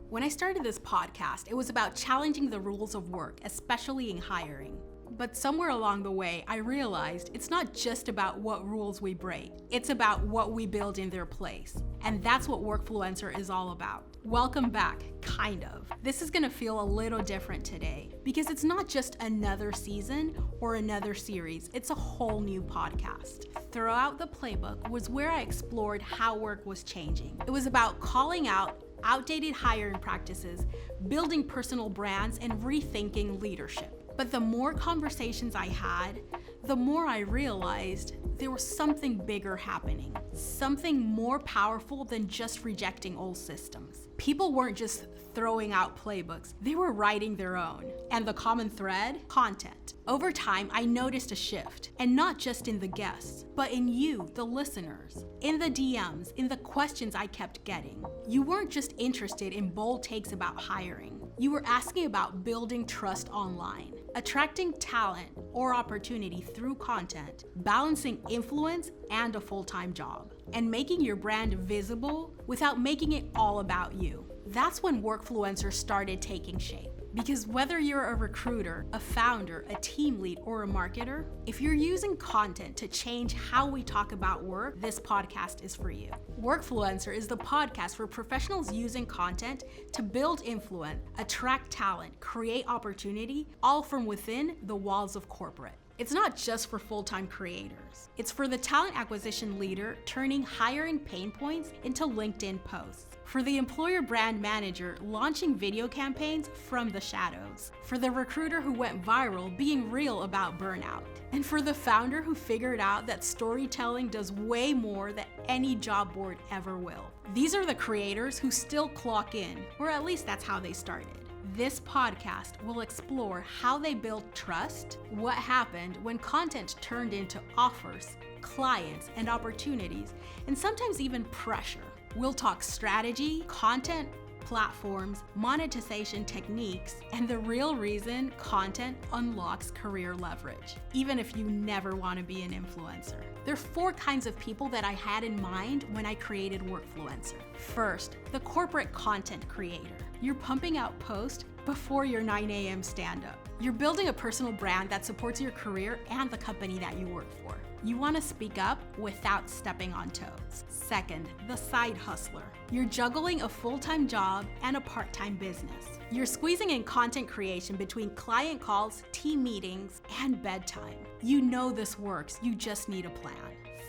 When I started this podcast, it was about challenging the rules of work, especially in hiring. But somewhere along the way, I realized it's not just about what rules we break, it's about what we build in their place. And that's what Workfluencer is all about. Welcome back, kind of. This is gonna feel a little different today because it's not just another season or another series, it's a whole new podcast. Throughout the playbook was where I explored how work was changing. It was about calling out outdated hiring practices, building personal brands, and rethinking leadership. But the more conversations I had, the more I realized there was something bigger happening, something more powerful than just rejecting old systems. People weren't just throwing out playbooks, they were writing their own. And the common thread? Content. Over time, I noticed a shift, and not just in the guests, but in you, the listeners, in the DMs, in the questions I kept getting. You weren't just interested in bold takes about hiring. You were asking about building trust online, attracting talent or opportunity through content, balancing influence and a full-time job, and making your brand visible without making it all about you. That's when Workfluencer started taking shape. Because whether you're a recruiter, a founder, a team lead, or a marketer, if you're using content to change how we talk about work, this podcast is for you. Workfluencer is the podcast for professionals using content to build influence, attract talent, create opportunity, all from within the walls of corporate. It's not just for full-time creators. It's for the talent acquisition leader turning hiring pain points into LinkedIn posts. For the employer brand manager launching video campaigns from the shadows. For the recruiter who went viral being real about burnout. And for the founder who figured out that storytelling does way more than any job board ever will. These are the creators who still clock in, or at least that's how they started. This podcast will explore how they built trust, what happened when content turned into offers, clients, and opportunities, and sometimes even pressure. We'll talk strategy, content, platforms, monetization techniques, and the real reason content unlocks career leverage, even if you never want to be an influencer. There are 4 kinds of people that I had in mind when I created Workfluencer. First, the corporate content creator. You're pumping out posts before your 9 a.m. stand-up. You're building a personal brand that supports your career and the company that you work for. You want to speak up without stepping on toes. Second, the side hustler. You're juggling a full-time job and a part-time business. You're squeezing in content creation between client calls, team meetings, and bedtime. You know this works, you just need a plan.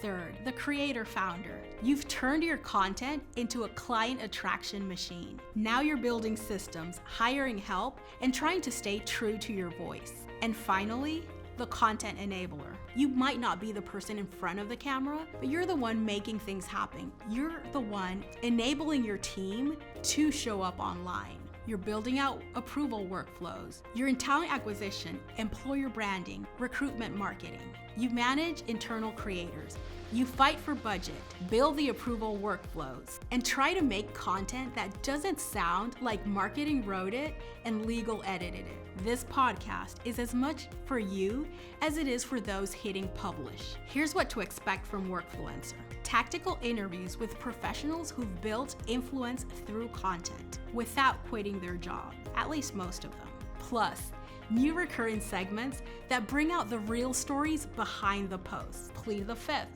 Third, the creator founder. You've turned your content into a client attraction machine. Now you're building systems, hiring help, and trying to stay true to your voice. And finally, the content enabler. You might not be the person in front of the camera, but you're the one making things happen. You're the one enabling your team to show up online. You're building out approval workflows. You're in talent acquisition, employer branding, recruitment marketing. You manage internal creators. You fight for budget, build the approval workflows, and try to make content that doesn't sound like marketing wrote it and legal edited it. This podcast is as much for you as it is for those hitting publish. Here's what to expect from Workfluencer. Tactical interviews with professionals who've built influence through content without quitting their job, at least most of them. Plus, new recurring segments that bring out the real stories behind the posts. Plead the fifth.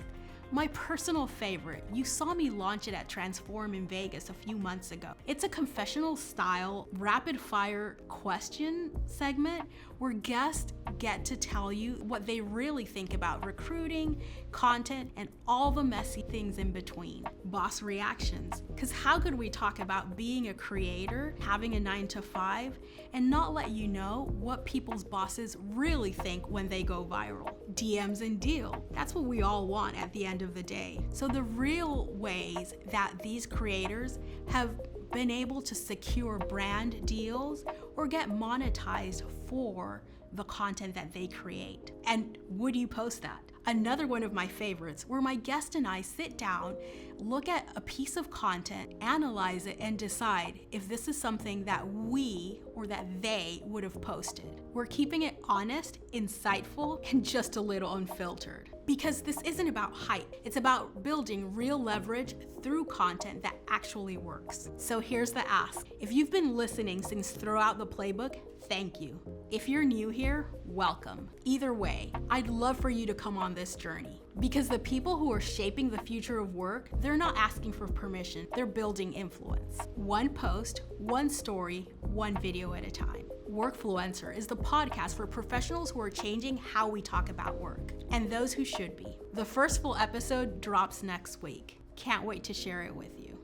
My personal favorite, you saw me launch it at Transform in Vegas a few months ago. It's a confessional style, rapid fire question segment where guests get to tell you what they really think about recruiting, content, and all the messy things in between. Boss reactions. Because how could we talk about being a creator, having a 9 to 5, and not let you know what people's bosses really think when they go viral? DMs and deal. That's what we all want at the end of the day. So the real ways that these creators have been able to secure brand deals or get monetized for the content that they create. And would you post that? Another one of my favorites where my guest and I sit down look at a piece of content, analyze it, and decide if this is something that we or that they would have posted. We're keeping it honest, insightful, and just a little unfiltered. Because this isn't about hype, it's about building real leverage through content that actually works. So here's the ask. If you've been listening since Throw Out the Playbook, thank you. If you're new here, welcome. Either way, I'd love for you to come on this journey. Because the people who are shaping the future of work, they're not asking for permission, they're building influence. One post, one story, one video at a time. Workfluencer is the podcast for professionals who are changing how we talk about work, and those who should be. The first full episode drops next week. Can't wait to share it with you.